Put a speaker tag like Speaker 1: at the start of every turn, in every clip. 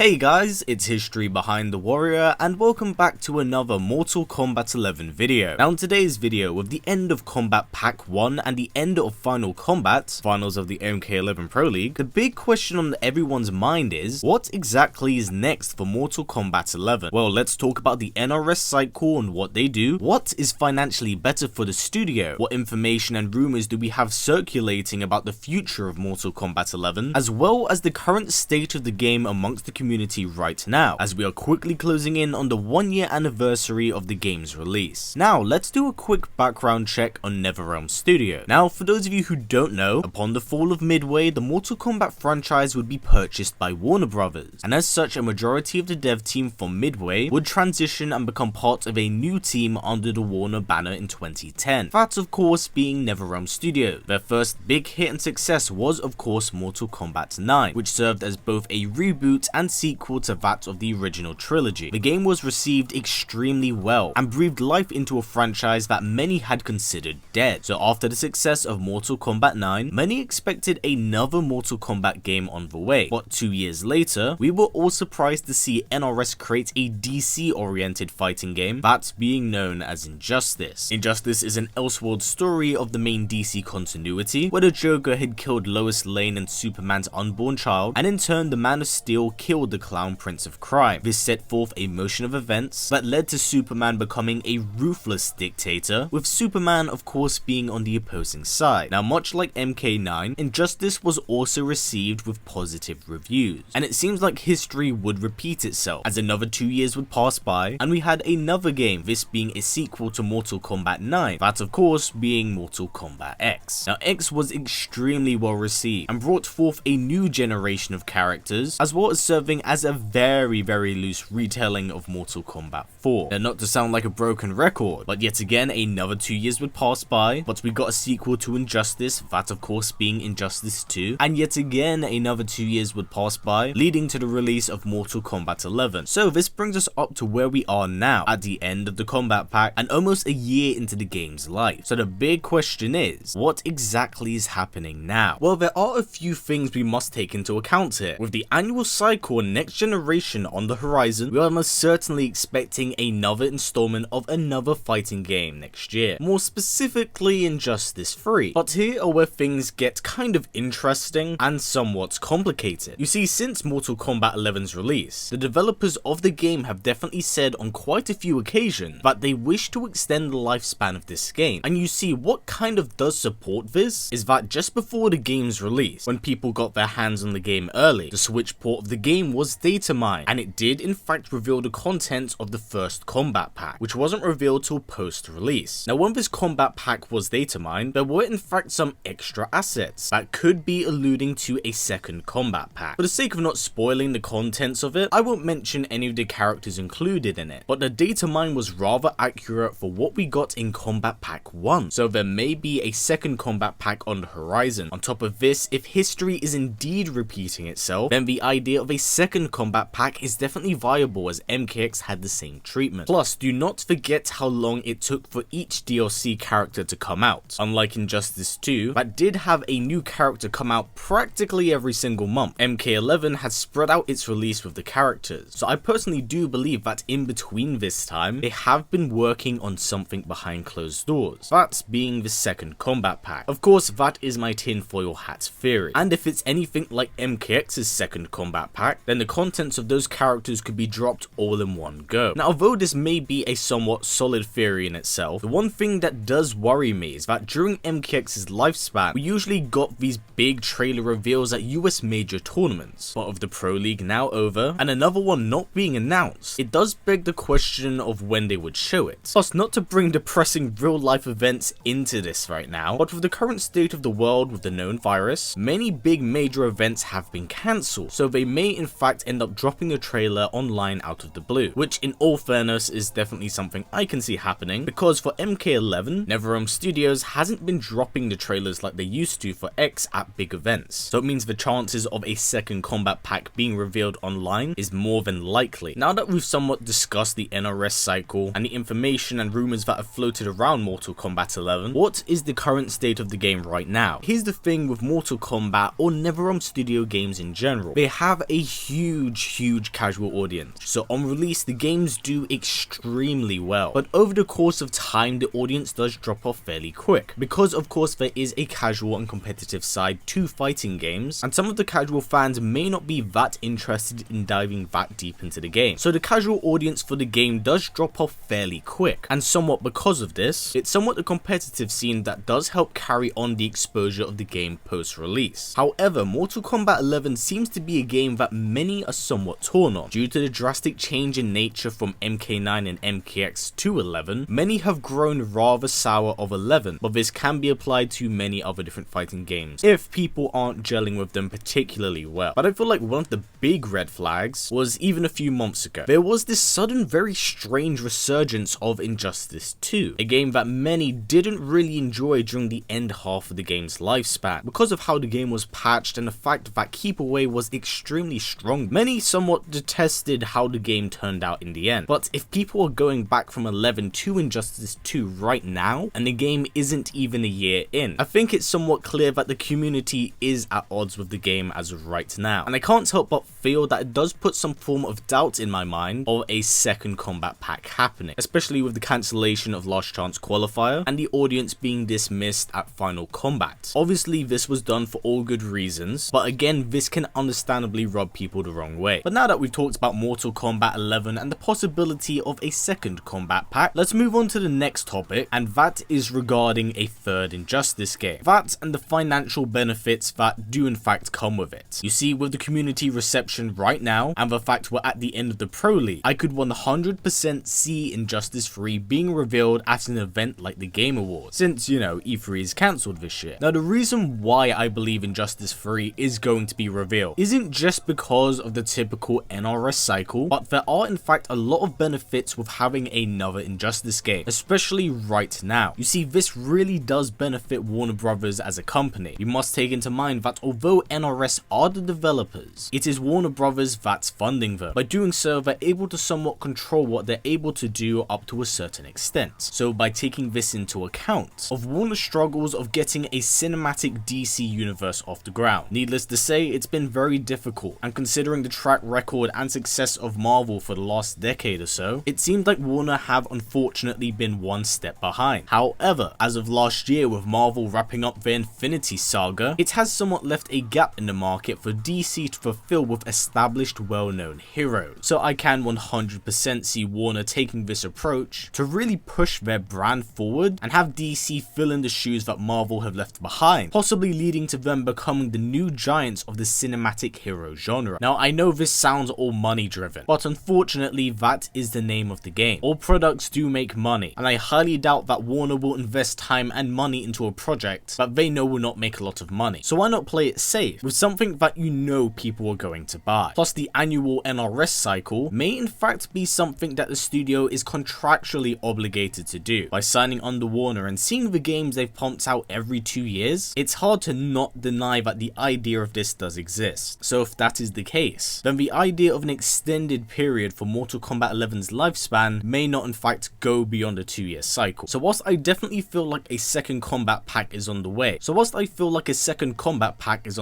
Speaker 1: Hey guys, it's History Behind the Warrior and welcome back to another Mortal Kombat 11 video. Now in today's video, with the end of Combat Pack 1 and the end of Final Combat, finals of the MK11 Pro League, the big question on everyone's mind is, what exactly is next for Mortal Kombat 11? Well, let's talk about the NRS cycle and what they do, what is financially better for the studio, what information and rumors do we have circulating about the future of Mortal Kombat 11, as well as the current state of the game amongst the community right now, as we are quickly closing in on the 1-year anniversary of the game's release. Now, let's do a quick background check on Netherrealm Studios. Now, for those of you who don't know, upon the fall of Midway, the Mortal Kombat franchise would be purchased by Warner Brothers, and as such, a majority of the dev team from Midway would transition and become part of a new team under the Warner banner in 2010. That, of course, being Netherrealm Studios. Their first big hit and success was, of course, Mortal Kombat 9, which served as both a reboot and sequel to that of the original trilogy. The game was received extremely well and breathed life into a franchise that many had considered dead. So after the success of Mortal Kombat 9, many expected another Mortal Kombat game on the way. But 2 years later, we were all surprised to see NRS create a DC-oriented fighting game, that being known as Injustice. Injustice is an elseworld story of the main DC continuity, where the Joker had killed Lois Lane and Superman's unborn child, and in turn the Man of Steel killed the Clown Prince of Crime. This set forth a motion of events that led to Superman becoming a ruthless dictator, with Superman of course being on the opposing side. Now, much like MK9, Injustice was also received with positive reviews, and it seems like history would repeat itself, as another 2 years would pass by and we had another game, this being a sequel to Mortal Kombat 9, that of course being Mortal Kombat X. Now, X was extremely well received and brought forth a new generation of characters, as well as serving as a very loose retelling of Mortal Kombat 4. Now, not to sound like a broken record, but yet again another 2 years would pass by, but we got a sequel to Injustice, that of course being Injustice 2, and yet again another 2 years would pass by, leading to the release of Mortal Kombat 11. So this brings us up to where we are now, at the end of the Combat Pack and almost a year into the game's life. So the big question is, what exactly is happening now? Well, there are a few things we must take into account here. With the annual cycle and next generation on the horizon, we are most certainly expecting another installment of another fighting game next year, more specifically Injustice 3. But here are where things get kind of interesting and somewhat complicated. You see, since Mortal Kombat 11's release, the developers of the game have definitely said on quite a few occasions that they wish to extend the lifespan of this game. And you see, what kind of does support this is that just before the game's release, when people got their hands on the game early, the Switch port of the game was data mined, and it did in fact reveal the content of the first Combat Pack, which wasn't revealed till post-release. Now, when this Combat Pack was data mined, there were in fact some extra assets that could be alluding to a second Combat Pack. For the sake of not spoiling the contents of it, I won't mention any of the characters included in it, but the data mine was rather accurate for what we got in Combat Pack 1, so there may be a second Combat Pack on the horizon. On top of this, if history is indeed repeating itself, then the idea of a second Combat Pack is definitely viable, as MKX had the same treatment. Plus, do not forget how long it took for each DLC character to come out. Unlike Injustice 2, that did have a new character come out practically every single month, MK11 has spread out its release with the characters. So I personally do believe that in between this time, they have been working on something behind closed doors, that being the second Combat Pack. Of course, that is my tinfoil hat theory, and if it's anything like MKX's second Combat Pack, then the contents of those characters could be dropped all in one go. Now, although this may be a somewhat solid theory in itself, the one thing that does worry me is that during MKX's lifespan, we usually got these big trailer reveals at US major tournaments, but with the Pro League now over and another one not being announced, it does beg the question of when they would show it. Plus, not to bring depressing real life events into this right now, but with the current state of the world with the known virus, many big major events have been cancelled, so they may in fact end up dropping a trailer online out of the blue, which in all fairness is definitely something I can see happening, because for MK11, Netherrealm Studios hasn't been dropping the trailers like they used to for X at big events, so it means the chances of a second Combat Pack being revealed online is more than likely. Now that we've somewhat discussed the NRS cycle and the information and rumors that have floated around Mortal Kombat 11, what is the current state of the game right now? Here's the thing with Mortal Kombat or Netherrealm Studio games in general, they have a huge huge casual audience. So on release, the games do extremely well, but over the course of time, the audience does drop off fairly quick, because of course there is a casual and competitive side to fighting games, and some of the casual fans may not be that interested in diving that deep into the game. So the casual audience for the game does drop off fairly quick, and somewhat because of this, it's somewhat the competitive scene that does help carry on the exposure of the game post-release. However, Mortal Kombat 11 seems to be a game that many are somewhat torn on. Due to the drastic change in nature from MK9 and MKX to 11, many have grown rather sour of 11, but this can be applied to many other different fighting games if people aren't gelling with them particularly well. But I feel like one of the big red flags was even a few months ago. There was this sudden very strange resurgence of Injustice 2, a game that many didn't really enjoy during the end half of the game's lifespan because of how the game was patched and the fact that Keep Away was extremely strong. Many somewhat detested how the game turned out in the end, but if people are going back from 11 to Injustice 2 right now and the game isn't even a year in, I think it's somewhat clear that the community is at odds with the game as of right now, and I can't help but feel that it does put some form of doubt in my mind of a second combat pack happening, especially with the cancellation of Last Chance Qualifier and the audience being dismissed at Final Combat. Obviously this was done for all good reasons, but again this can understandably rub people the wrong way. But now that we've talked about Mortal Kombat 11 and the possibility of a second combat pack, let's move on to the next topic, and that is regarding a third Injustice game. That and the financial benefits that do in fact come with it. You see, with the community reception right now and the fact we're at the end of the Pro League, I could 100% see Injustice 3 being revealed at an event like the Game Awards, since, you know, E3 is cancelled this year. Now the reason why I believe Injustice 3 is going to be revealed isn't just because of the typical NRS cycle, but there are in fact a lot of benefits with having another Injustice game, especially right now. You see, this really does benefit Warner Brothers as a company. You must take into mind that although NRS are the developers, it is Warner Brothers that's funding them. By doing so, they're able to somewhat control what they're able to do up to a certain extent. So by taking this into account, of Warner's struggles of getting a cinematic DC universe off the ground, needless to say, it's been very difficult, and considering the track record and success of Marvel for the last decade or so, it seems like Warner have unfortunately been one step behind. However, as of last year with Marvel wrapping up their Infinity Saga, it has somewhat left a gap in the market for DC to fulfill with established well-known heroes. So I can 100% see Warner taking this approach to really push their brand forward and have DC fill in the shoes that Marvel have left behind, possibly leading to them becoming the new giants of the cinematic hero genre. Now I know this sounds all money driven, but unfortunately that is the name of the game. All products do make money, and I highly doubt that Warner will invest time and money into a project that they know will not make a lot of money. So why not play it safe with something that you know people are going to buy? Plus the annual NRS cycle may in fact be something that the studio is contractually obligated to do. By signing under Warner and seeing the games they've pumped out every 2 years, it's hard to not deny that the idea of this does exist. So if that is the case, then the idea of an extended period for Mortal Kombat 11's lifespan may not in fact go beyond a 2-year cycle. So whilst I definitely feel like a second combat pack is on the way,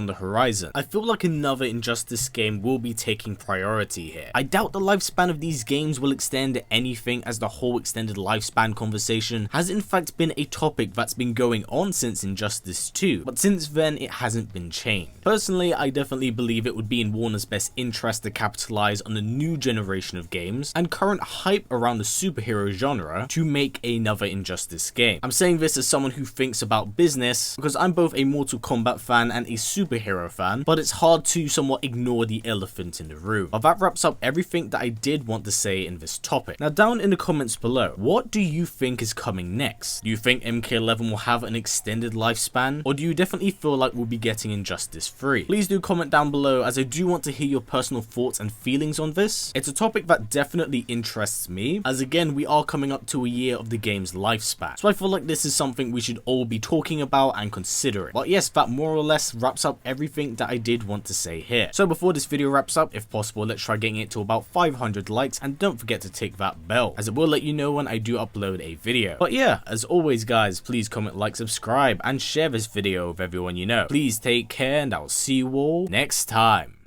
Speaker 1: on the horizon, I feel like another Injustice game will be taking priority here. I doubt the lifespan of these games will extend to anything, as the whole extended lifespan conversation has in fact been a topic that's been going on since Injustice 2, but since then it hasn't been changed. Personally, I definitely believe it would be in Warner's best interest to capitalize on the new generation of games and current hype around the superhero genre to make another Injustice game. I'm saying this as someone who thinks about business because I'm both a Mortal Kombat fan and a superhero fan, but it's hard to somewhat ignore the elephant in the room. But that wraps up everything that I did want to say in this topic. Now down in the comments below, what do you think is coming next? Do you think MK11 will have an extended lifespan, or do you definitely feel like we'll be getting Injustice 3? Please do comment down below, as I do want to hear your personal thoughts and feelings on this. It's a topic that definitely interests me, as again we are coming up to a year of the game's lifespan, so I feel like this is something we should all be talking about and considering. But yes, that more or less wraps up everything that I did want to say here. So before this video wraps up, if possible, let's try getting it to about 500 likes, and don't forget to tick that bell, as it will let you know when I do upload a video. But yeah, as always guys, please comment, like, subscribe, and share this video with everyone you know. Please take care, and I'll see you all next time.